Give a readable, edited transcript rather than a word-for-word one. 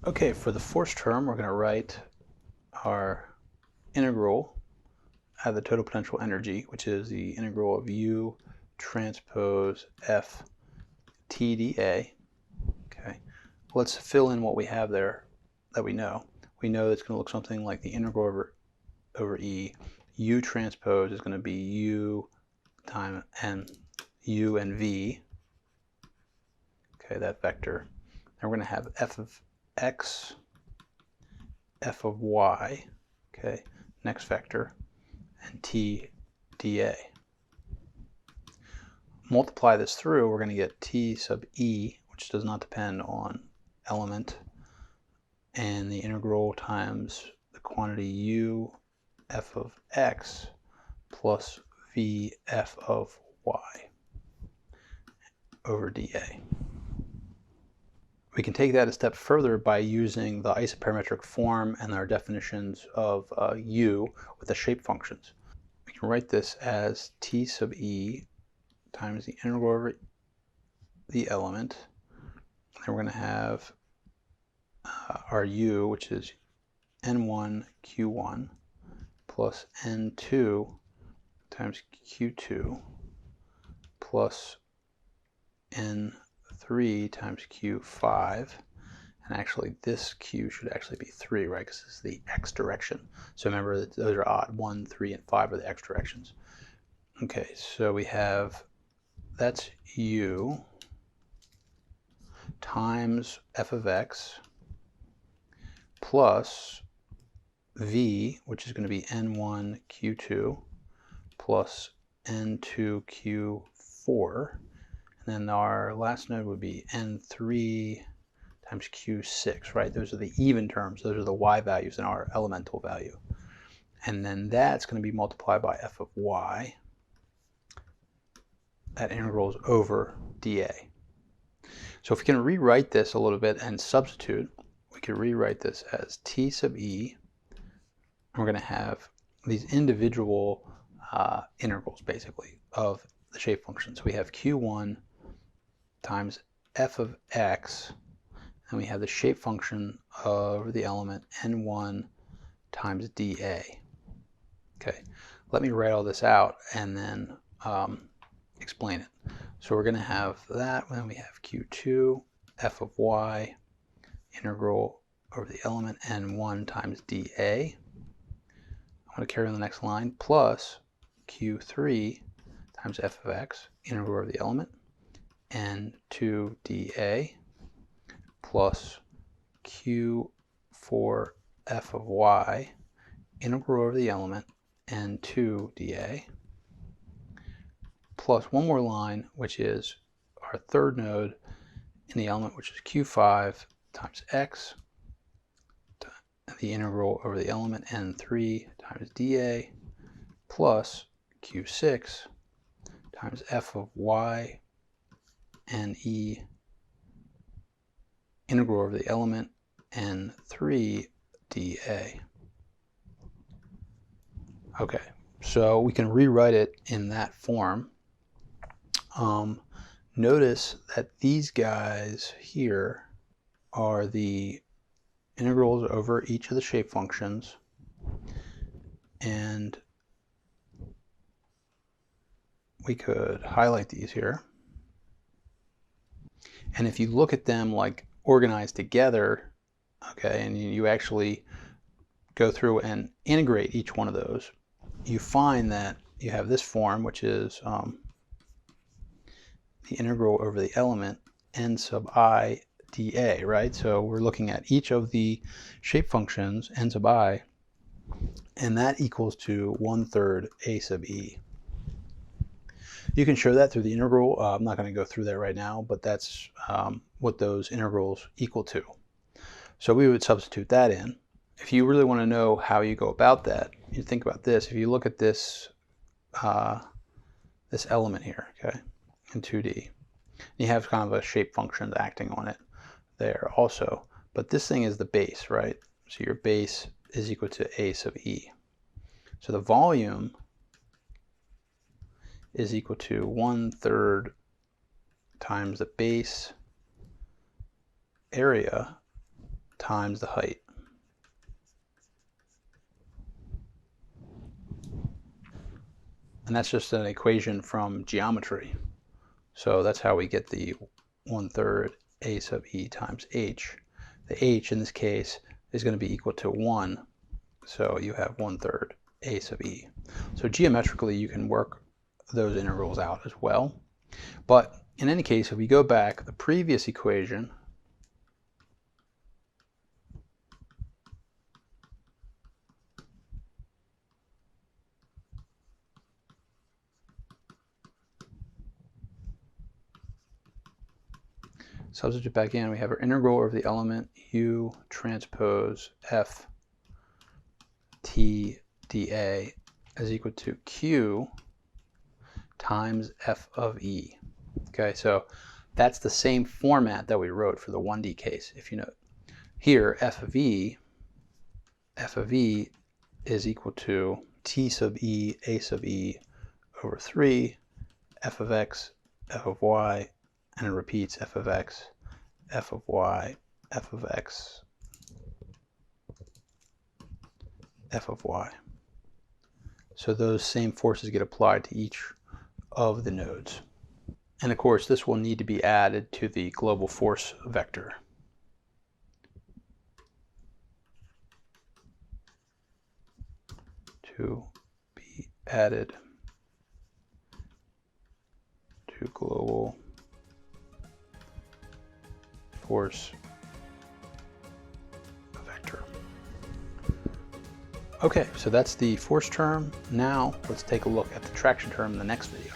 Okay, for the force term, we're going to write our integral of the total potential energy, which is the integral of U transpose F T dA. Okay, let's fill in what we have there that we know. We know it's going to look something like the integral over E. U transpose is going to be U times U and V. Okay, that vector. Then we're going to have F of X, F of Y, okay, next vector, and T dA. Multiply this through, we're going to get T sub E, which does not depend on element, and the integral times the quantity U F of X plus V F of Y over dA. We can take that a step further by using the isoperimetric form and our definitions of U with the shape functions. We can write this as T sub E times the integral over the element. And we're going to have our U, which is N1 Q1 plus N2 times Q2 plus N3 times Q5. And actually this Q should actually be 3, right? Because this is the X direction. So remember that those are odd. 1, 3, and 5 are the X directions. Okay, so we have, that's U times F of X plus V, which is going to be N1 Q2 plus N2 Q4. And then our last node would be N3 times Q6, right? Those are the even terms. Those are the Y values in our elemental value. And then that's going to be multiplied by F of Y. That integrals over dA. So if we can rewrite this a little bit and substitute, we could rewrite this as T sub E. We're going to have these individual integrals, basically, of the shape function. So we have Q1 times F of X, and we have the shape function over the element N1 times dA. Okay, let me write all this out and then explain it. So we're going to have that, then we have Q2, F of Y, integral over the element N1 times dA. I'm going to carry on the next line, plus Q3 times F of X, integral over the element, N2 dA, plus Q4 F of Y, integral over the element, N2 dA, plus one more line, which is our third node in the element, which is Q5 times X, the integral over the element N3 times dA, plus Q6 times F of Y and E, integral over the element N3 dA. Okay, so we can rewrite it in that form. Notice that these guys here are the integrals over each of the shape functions, and we could highlight these here. And if you look at them like organized together, okay, and you actually go through and integrate each one of those, you find that you have this form, which is the integral over the element n sub I dA, right? So we're looking at each of the shape functions, n sub I, and that equals to 1/3 a sub E. You can show that through the integral. I'm not going to go through that right now, but that's what those integrals equal to. So we would substitute that in. If you really want to know how you go about that, you think about this. If you look at this this element here, okay, in 2D, you have kind of a shape function acting on it there also. But this thing is the base, right? So your base is equal to a sub E. So the volume is equal to 1/3 times the base area times the height. And that's just an equation from geometry. So that's how we get the 1/3 a sub e times h. The h in this case is going to be equal to 1. So you have 1/3 a sub e. So geometrically you can work those integrals out as well. But in any case, if we go back, the previous equation substitute back in, we have our integral over the element u transpose f t dA is equal to q times f of e. Okay, so that's the same format that we wrote for the 1D case. If you note here, f of e is equal to t sub e a sub e over 3 f of x f of y, and it repeats f of x, f of y, f of x, f of y. So those same forces get applied to each of the nodes. And of course, this will need to be added to the global force vector. To be added to global force vector. Okay, so that's the force term. Now let's take a look at the traction term in the next video.